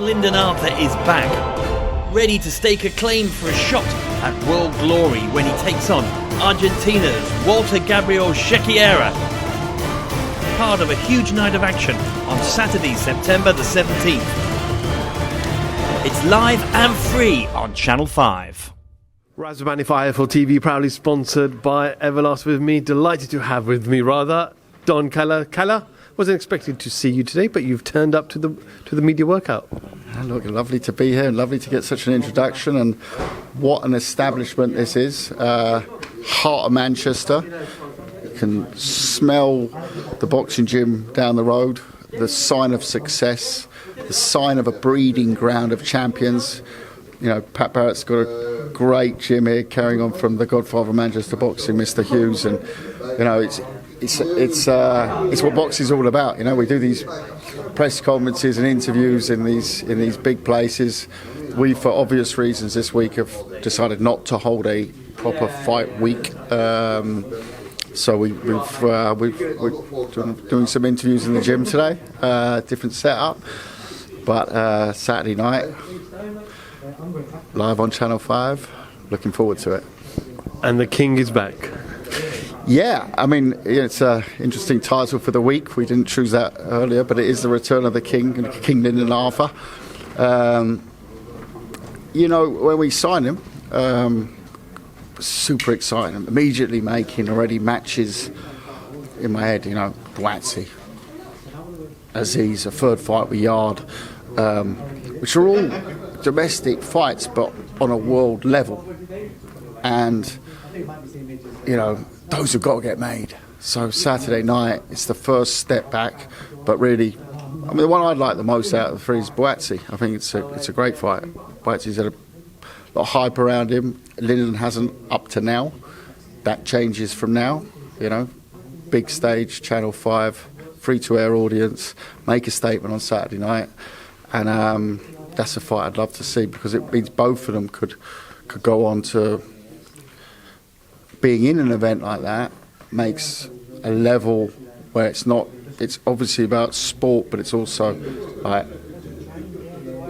Lyndon Arthur is back, ready to stake a claim for a shot at world glory when he takes on Argentina's Walter Gabriel Shequiera. Part of a huge night of action on Saturday, September the 17th. It's live and free on Channel 5. Razzband IFL TV, proudly sponsored by Everlast with me. Delighted to have with me, rather, Don KALLE. KALLE, wasn't expecting to see you today, but you've turned up to the media workout. Look, lovely to be here, and lovely to get such an introduction, and what an establishment this is. Heart of Manchester. You can smell the boxing gym down the road, the sign of success, the sign of a breeding ground of champions. You know, Pat Barrett's got a great gym here, carrying on from the godfather of Manchester boxing, Mr. Hughes, and you know, it's what boxing's all about. You know, we do these press conferences and interviews in these big places. We, for obvious reasons, this week have decided not to hold a proper fight week. So we're doing some interviews in the gym today, different setup. But Saturday night, live on Channel 5, looking forward to it. And the King is back. Yeah, I mean, it's an interesting title for the week. We didn't choose that earlier, but it is the return of the King, King Lyndon Arthur. You know, when we signed him, super exciting. Immediately making already matches in my head, you know, Boatsy, Aziz, a third fight with Yard, which are all domestic fights, but on a world level. And, you know, those have got to get made. So Saturday night, it's the first step back, but really, I mean, the one I'd like the most out of the three is Boatsy. I think it's a great fight. Boatsy's had a lot of hype around him. Lyndon hasn't up to now. That changes from now, you know. Big stage, Channel 5, free-to-air audience, make a statement on Saturday night. And that's a fight I'd love to see, because it means both of them could go on to being in an event like that. Makes a level where it's obviously about sport, but it's also like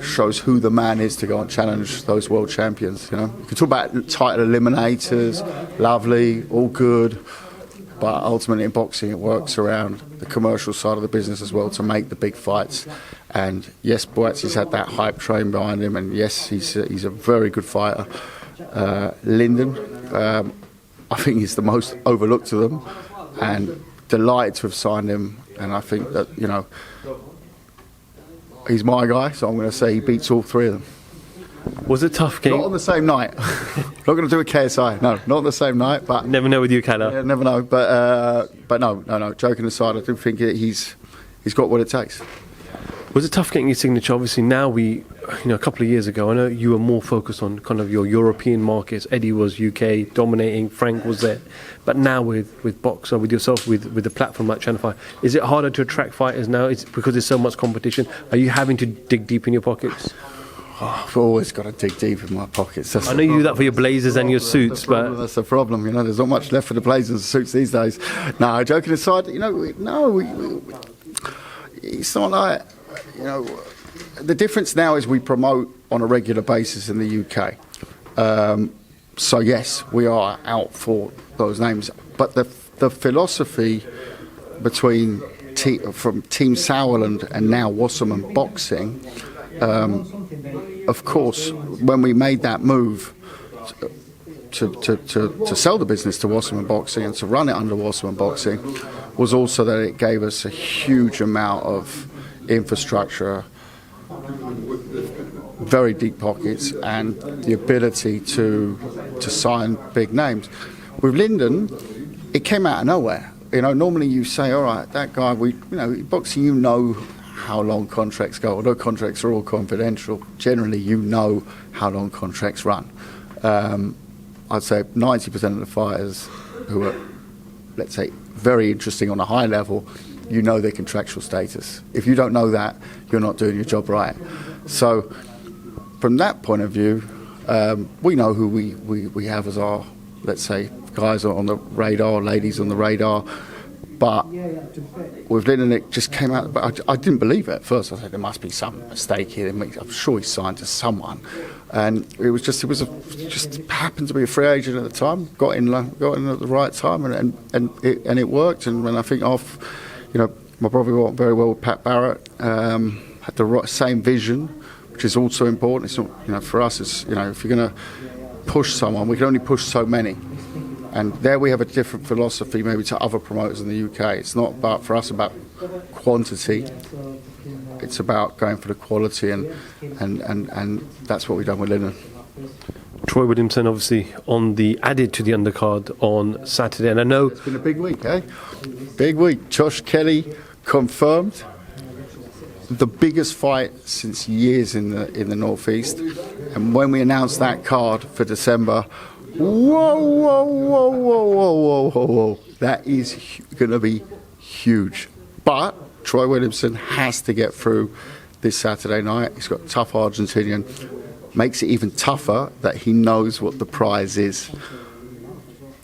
shows who the man is to go and challenge those world champions. You know, you can talk about title eliminators, lovely, all good, but ultimately in boxing it works around the commercial side of the business as well to make the big fights. And yes, Boatsy's had that hype train behind him, and yes, he's a very good fighter. Lyndon, I think he's the most overlooked of them, and delighted to have signed him. And I think that, you know, he's my guy, so I'm going to say he beats all three of them. Was it tough, King? Not on the same night. Not going to do a KSI. No, not on the same night. But never know with you, KALLE. Yeah, never know. But no. Joking aside, I do think he's got what it takes. Was it tough getting your signature? Obviously, now a couple of years ago, I know you were more focused on kind of your European markets. Eddie was UK dominating, Frank was there. But now with Boxer, with yourself, with the platform like Channel 5, is it harder to attract fighters now? It's because there's so much competition. Are you having to dig deep in your pockets? Oh, I've always got to dig deep in my pockets. I know you do that for your blazers and your suits, but that's the problem. You know, there's not much left for the blazers and suits these days. No, joking aside, you know, it's not like, you know, the difference now is we promote on a regular basis in the UK. So yes, we are out for those names, but the philosophy between from Team Sauerland and now Wasserman Boxing. Of course, when we made that move to sell the business to Wasserman Boxing and to run it under Wasserman Boxing, was also that it gave us a huge amount of infrastructure, very deep pockets, and the ability to sign big names. With Lyndon, it came out of nowhere. You know, normally you say, all right, that guy, boxing, you know how long contracts go. Although contracts are all confidential, generally you know how long contracts run. I'd say 90% of the fighters who are, let's say, very interesting on a high level, you know their contractual status. If you don't know that, you're not doing your job right. So from that point of view, we know who we have as our, let's say, guys on the radar, ladies on the radar. But with Lyndon, it just came out. But I didn't believe it at first. I said there must be some mistake here. I'm sure he signed to someone, and just happened to be a free agent at the time. Got in at the right time, and it worked. And when I think my brother got very well with Pat Barrett. Had the same vision, which is also important. It's not, for us, it's, if you're going to push someone, we can only push so many. And there we have a different philosophy maybe to other promoters in the UK. It's not about, for us, about quantity. It's about going for the quality, and that's what we've done with Lyndon. Troy Williamson obviously added to the undercard on Saturday, and I know it's been a big week, eh? Big week. Josh Kelly confirmed. The biggest fight since years in the Northeast, and when we announced that card for December, whoa, that is going to be huge. But Troy Williamson has to get through this Saturday night. He's got a tough Argentinian. Makes it even tougher that he knows what the prize is.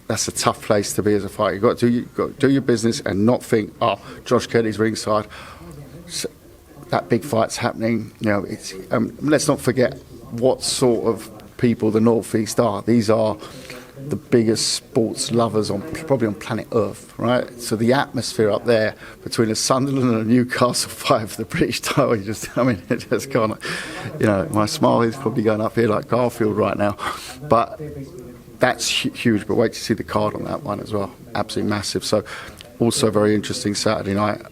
That's a tough place to be as a fighter. You've got to do your business and not think, Josh Kelly's ringside. So, that big fight's happening. It's let's not forget what sort of people the Northeast are. These are the biggest sports lovers probably on planet Earth, right? So the atmosphere up there between a Sunderland and a Newcastle fight for the British title, it just kind of, my smile is probably going up here like Garfield right now. But that's huge. But wait to see the card on that one as well. Absolutely massive. So also very interesting Saturday night.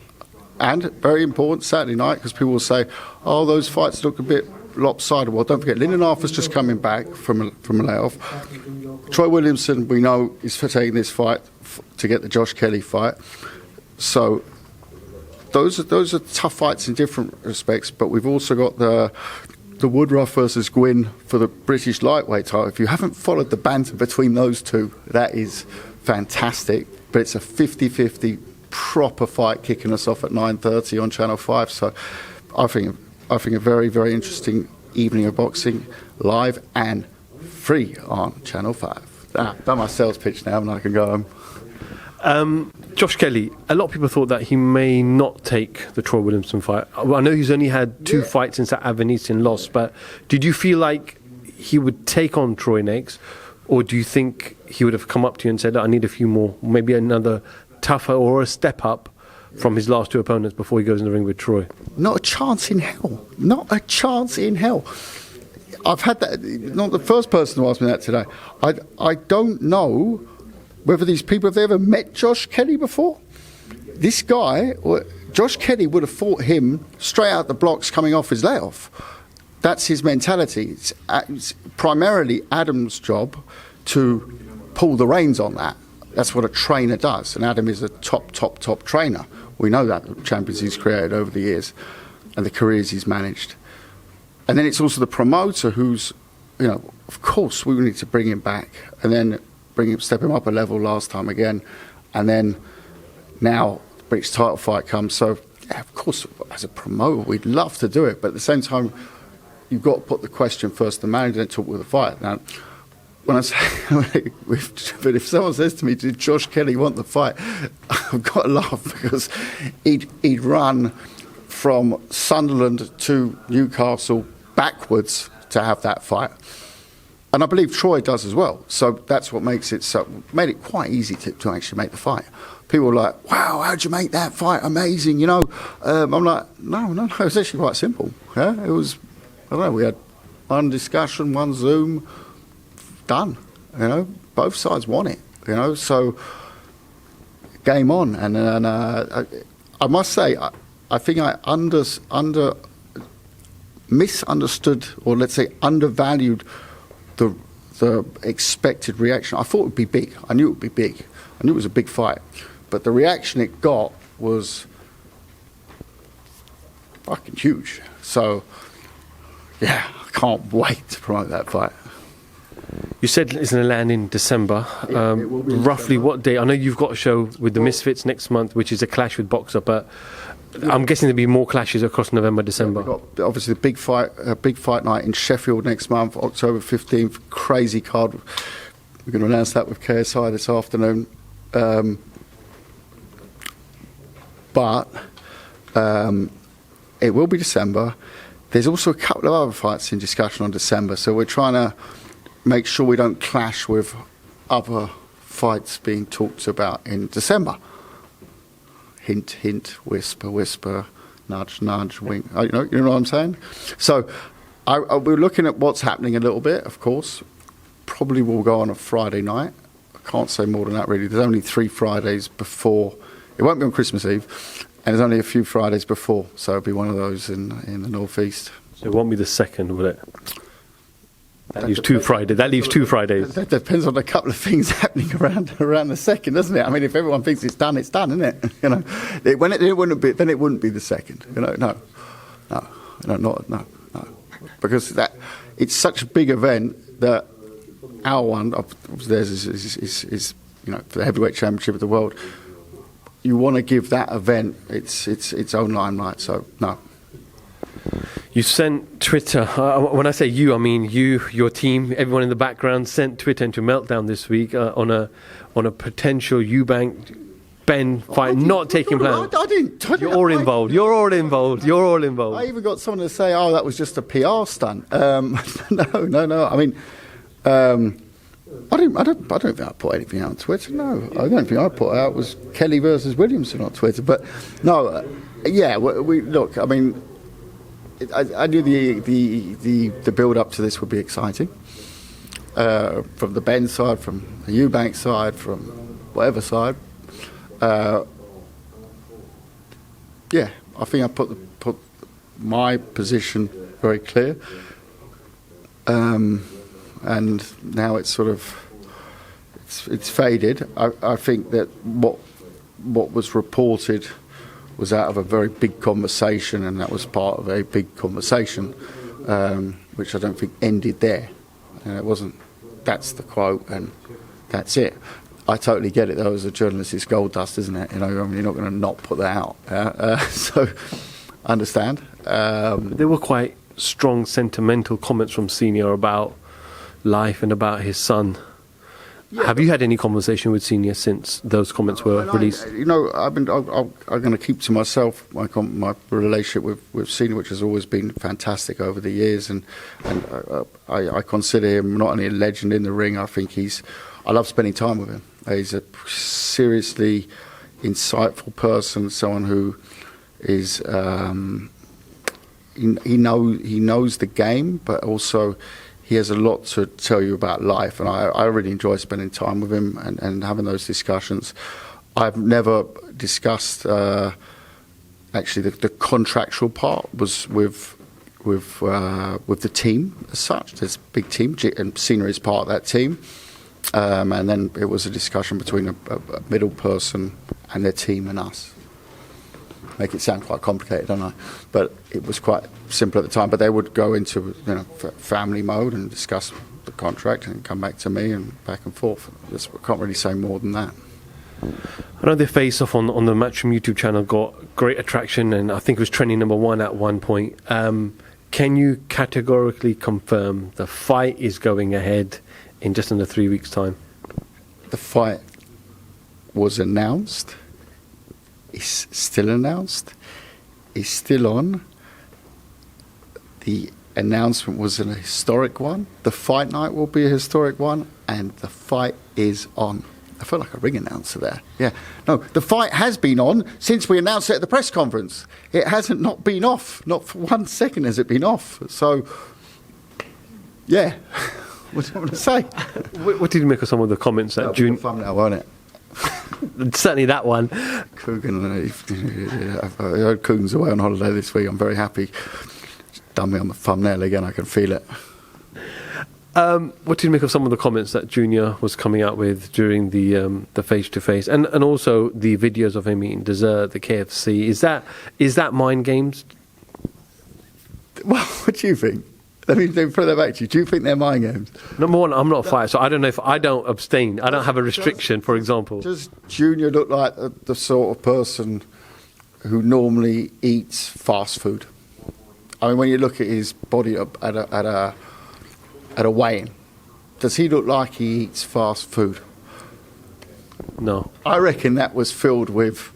And very important Saturday night, because people will say, those fights look a bit lopsided. Well, don't forget, Lyndon Arthur's just coming back from a layoff. Troy Williamson, we know, is for taking this fight to get the Josh Kelly fight. So those are tough fights in different respects, but we've also got the Woodruff versus Gwynn for the British lightweight title. If you haven't followed the banter between those two, that is fantastic. But it's a 50-50 proper fight kicking us off at 9:30 on Channel 5. So I think a very, very interesting evening of boxing, live and free on Channel 5. Done my sales pitch now, and I can go home. Josh Kelly, a lot of people thought that he may not take the Troy Williamson fight. Well, I know he's only had 2 fights since that Avenisian loss, but did you feel like he would take on Troy next, or do you think he would have come up to you and said, I need a few more, maybe another tougher or a step up from his last 2 opponents before he goes in the ring with Troy? Not a chance in hell. Not a chance in hell. I've had that. Not the first person to ask me that today. I don't know whether these people, have they ever met Josh Kelly before? This guy, Josh Kelly, would have fought him straight out the blocks coming off his layoff. That's his mentality. It's primarily Adam's job to pull the reins on that. That's what a trainer does, and Adam is a top trainer. We know that, the champions he's created over the years and the careers he's managed. And then it's also the promoter who's, of course we need to bring him back and then step him up a level last time again. And then now the British title fight comes. So, yeah, of course, as a promoter, we'd love to do it. But at the same time, you've got to put the question first to the manager, then talk with the fight. Now, when I say, but if someone says to me, did Josh Kelly want the fight? I've got to laugh, because he'd run from Sunderland to Newcastle backwards to have that fight. And I believe Troy does as well. So that's what made it quite easy to actually make the fight. People were like, wow, how'd you make that fight? Amazing, I'm like, no, it was actually quite simple. Yeah? It was, I don't know, we had one discussion, one Zoom, done. Both sides won it. So game on. And I must say, I think I misunderstood, or let's say undervalued, the expected reaction. I thought it would be big. I knew it would be big. I knew it was a big fight. But the reaction it got was fucking huge. So, yeah, I can't wait to promote that fight. You said it's going to land in December. Yeah, it will be roughly December. what day? I know you've got a show with the Misfits next month, which is a clash with Boxer, but I'm guessing there'll be more clashes across November, December. We've got obviously the big fight night in Sheffield next month, October 15th. Crazy card. We're going to announce that with KSI this afternoon. but it will be December. There's also a couple of other fights in discussion on December, so we're trying to make sure we don't clash with other fights being talked about in December. Hint, hint, whisper, whisper, nudge, nudge, wink. You know what I'm saying? So we're looking at what's happening a little bit, of course. Probably will go on a Friday night. I can't say more than that, really. There's only 3 Fridays before. It won't be on Christmas Eve, and there's only a few Fridays before, so it'll be one of those in the northeast. So it won't be the 2nd, will it? That leaves 2 Fridays. That leaves 2 Fridays. That depends on a couple of things happening around the 2nd, doesn't it? I mean, if everyone thinks it's done, isn't it? You know, when it wouldn't be, then it wouldn't be the 2nd. You know, no, because it's such a big event that our one of theirs is you know, for the heavyweight championship of the world. You want to give that event its own limelight. So no. You sent Twitter, when I say you, I mean you, your team, everyone in the background sent Twitter into meltdown this week on a potential Eubank Benn fight not taking place. I didn't. You're all involved. You're all involed. You're all involved. I even got someone to say, "Oh, that was just a PR stunt." No. I mean, I don't think I put anything out on Twitter. No, I don't think I put out was Kelly versus Williamson on Twitter. But no, we look. I mean, I knew the build up to this would be exciting. From the Benn side, from the Eubank side, from whatever side. I think I put my position very clear, and now it's sort of it's faded. I think that what was reported was out of a very big conversation, and that was part of a big conversation, which I don't think ended there. It wasn't. That's the quote, and that's it. I totally get it, though. As a journalist, it's gold dust, isn't it? You know, I mean, you're not going to not put that out. So, I understand. There were quite strong, sentimental comments from Senior about life and about his son. Yeah. Have you had any conversation with Senior since those comments were released? I'm going to keep to myself my relationship with Senior, which has always been fantastic over the years, and I consider him not only a legend in the ring. I think I love spending time with him. He's a seriously insightful person, someone who is he knows the game, but also he has a lot to tell you about life, and I really enjoy spending time with him and having those discussions. I've never discussed actually the contractual part was with the team as such. There's a big team, and Senior is part of that team. And then it was a discussion between a middle person and their team and us. Make it sound quite complicated, don't I? But it was quite simple at the time. But they would go into family mode and discuss the contract and come back to me and back and forth. I can't really say more than that. I know the face-off on the Matchroom YouTube channel got great attraction, and I think it was trending #1 at one point. Can you categorically confirm the fight is going ahead in just under 3 weeks' time? The fight was announced. It's still announced. It's still on. The announcement was an historic one. The fight night will be a historic one, and the fight is on. I felt like a ring announcer there. Yeah. No, the fight has been on since we announced it at the press conference. It hasn't not been off. Not for 1 second has it been off. So, yeah. What do you want to say? What did you make of some of the comments that June? Thumbnail, won't it? Certainly that one. Coogan, I heard Coogan's away on holiday this week. I'm very happy. Just done me on the thumbnail again. I can feel it. What did you make of some of the comments that Junior was coming out with during the face-to-face, and also the videos of him eating dessert, the KFC? Is that mind games? Well, what do you think? Let me throw that back to you. Do you think they're mind games? Number one, I'm not a fighter, so I don't know if I don't abstain. I don't have a restriction, for example. Does Junior look like the sort of person who normally eats fast food? I mean, when you look at his body at a weigh-in, does he look like he eats fast food? No. I reckon that was filled with,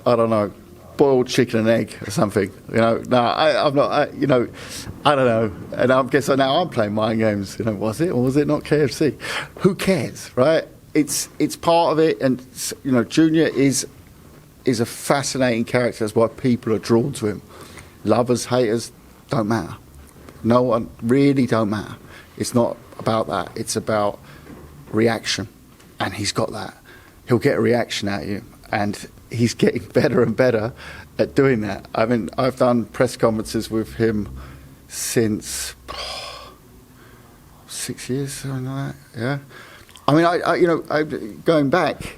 I don't know, boiled chicken and egg or something. No, I'm not. I don't know. And I guess now I'm playing mind games. Was it or was it not KFC? Who cares, right? It's part of it, and Junior is a fascinating character. That's why people are drawn to him. Lovers, haters, don't matter. No one really don't matter. It's not about that. It's about reaction, and he's got that. He'll get a reaction at you, and he's getting better and better at doing that. I mean, I've done press conferences with him since 6 years, something like that. Yeah. I mean, I going back,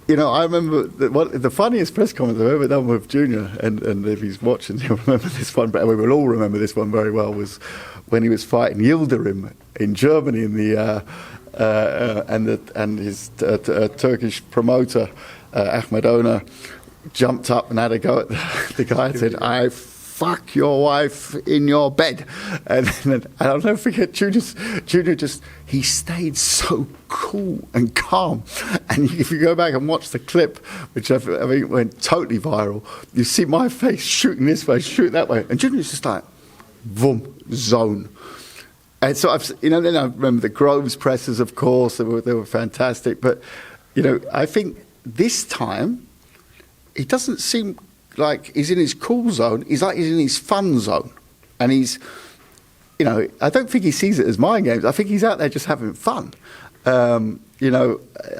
I remember the funniest press conference I've ever done with Junior, and if he's watching, he'll remember this one, but we will all remember this one very well, was when he was fighting Yildirim in Germany in the and his Turkish promoter, Ahmed Ona, jumped up and had a go at the guy and said, "I fuck your wife in your bed." And I'll never forget, Junior just, he stayed so cool and calm. And if you go back and watch the clip, which I think went totally viral, you see my face shooting this way, shooting that way. And Junior's just like, boom, zone. And so then I remember the Groves presses, of course, they were fantastic. But, I think this time, he doesn't seem like he's in his cool zone. He's like he's in his fun zone. And he's, I don't think he sees it as mind games. I think he's out there just having fun. I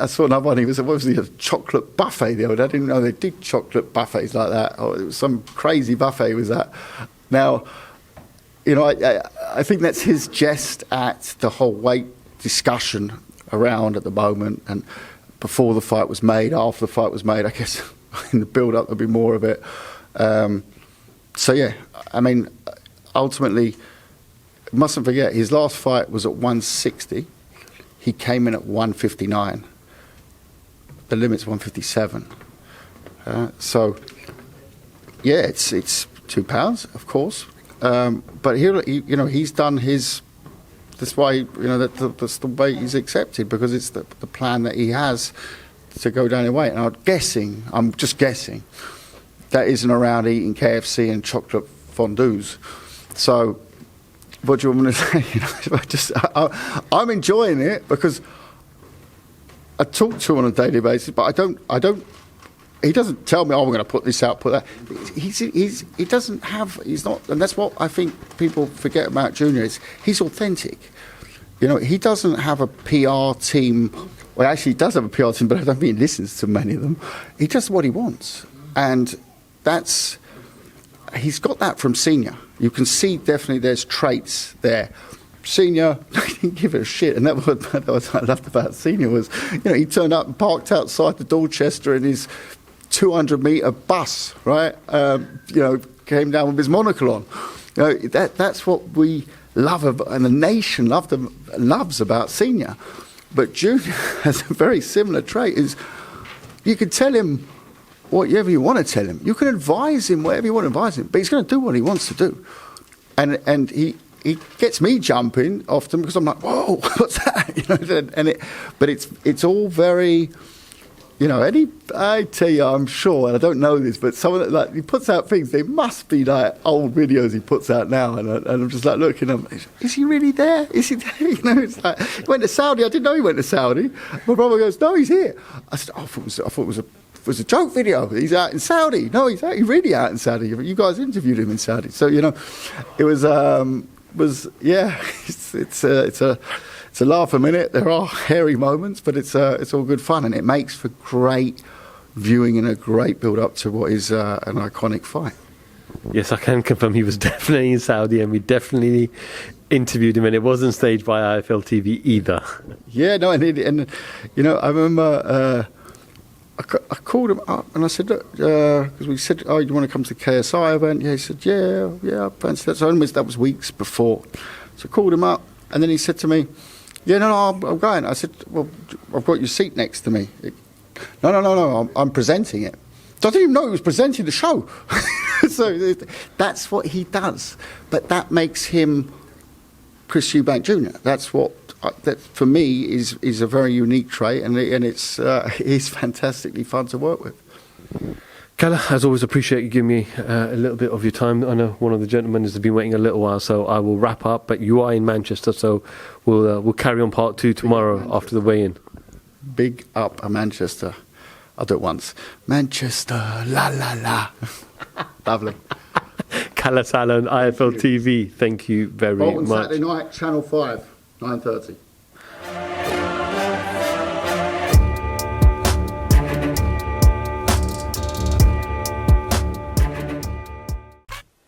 saw another one. He was obviously a chocolate buffet the other day. I didn't know they did chocolate buffets like that. Or it was some crazy buffet was that. Now, I think that's his jest at the whole weight discussion around at the moment. And before the fight was made, after the fight was made, I guess in the build-up there'll be more of it. So yeah, I mean, ultimately, mustn't forget his last fight was at 160. He came in at 159. The limit's 157. So yeah, it's 2 pounds, of course. But he's done his. That's why that's the way he's accepted, because it's the plan that he has to go down in weight. And I'm just guessing, that isn't around eating KFC and chocolate fondues. So, what do you want me to say? I'm enjoying it because I talk to him on a daily basis, but I don't. He doesn't tell me, "Oh, we're going to put this out, put that." He doesn't have. He's not, and that's what I think people forget about Junior. He's authentic. He doesn't have a PR team. Well, actually, he does have a PR team, but I don't think he listens to many of them. He does what he wants, and he's got that from Senior. You can see definitely there's traits there. Senior, he didn't give it a shit, and that was what I loved about Senior was, he turned up and parked outside the Dorchester in his 200-metre bus, right? Came down with his monocle on. That's what we love, and the nation loves about Senior. But Junior has a very similar trait. Is you can tell him whatever you want to tell him. You can advise him whatever you want to advise him, but he's going to do what he wants to do. And he gets me jumping often because I'm like, whoa, what's that? But it's all very. I tell you, I'm sure, and I don't know this, but some of he puts out things. They must be like old videos he puts out now, and I'm just like looking. Is he really there? Is he there? It's like he went to Saudi. I didn't know he went to Saudi. My brother goes, "No, he's here." I said, "I thought it was a joke video. He's out in Saudi." No, he's really out in Saudi. You guys interviewed him in Saudi, so it was yeah. It's a laugh a minute. There are hairy moments, but it's all good fun, and it makes for great viewing and a great build-up to what is an iconic fight. Yes, I can confirm he was definitely in Saudi, and we definitely interviewed him, and it wasn't staged by IFL TV either. Yeah, no, and I remember I called him up and I said, look, because we said, "Oh, you want to come to the KSI event?" Yeah, he said, yeah, I fancy that. So that was weeks before. So I called him up, and then he said to me, "Yeah, no, I'm going." I said, "Well, I've got your seat next to me." No, I'm presenting it. So I didn't even know he was presenting the show. So that's what he does. But that makes him Chris Eubank Jr. That's what, that for me, is a very unique trait, and it's fantastically fun to work with. Kalle, as always, appreciate you giving me a little bit of your time. I know one of the gentlemen has been waiting a little while, so I will wrap up. But you are in Manchester, so we'll carry on part 2 tomorrow after the weigh-in. Big up Manchester. I'll do it once. Manchester, la la la. Lovely. Kalle Sauerland, IFL TV. Thank you very Bolton much. Saturday night, Channel 5, 9:30.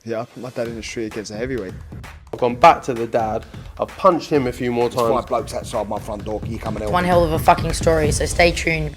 Yeah, my dad in the street against a heavyweight. I've gone back to the dad. I've punched him a few more times. 5 blokes outside my front door. Can you come and help One me? hell of a fucking story, so stay tuned.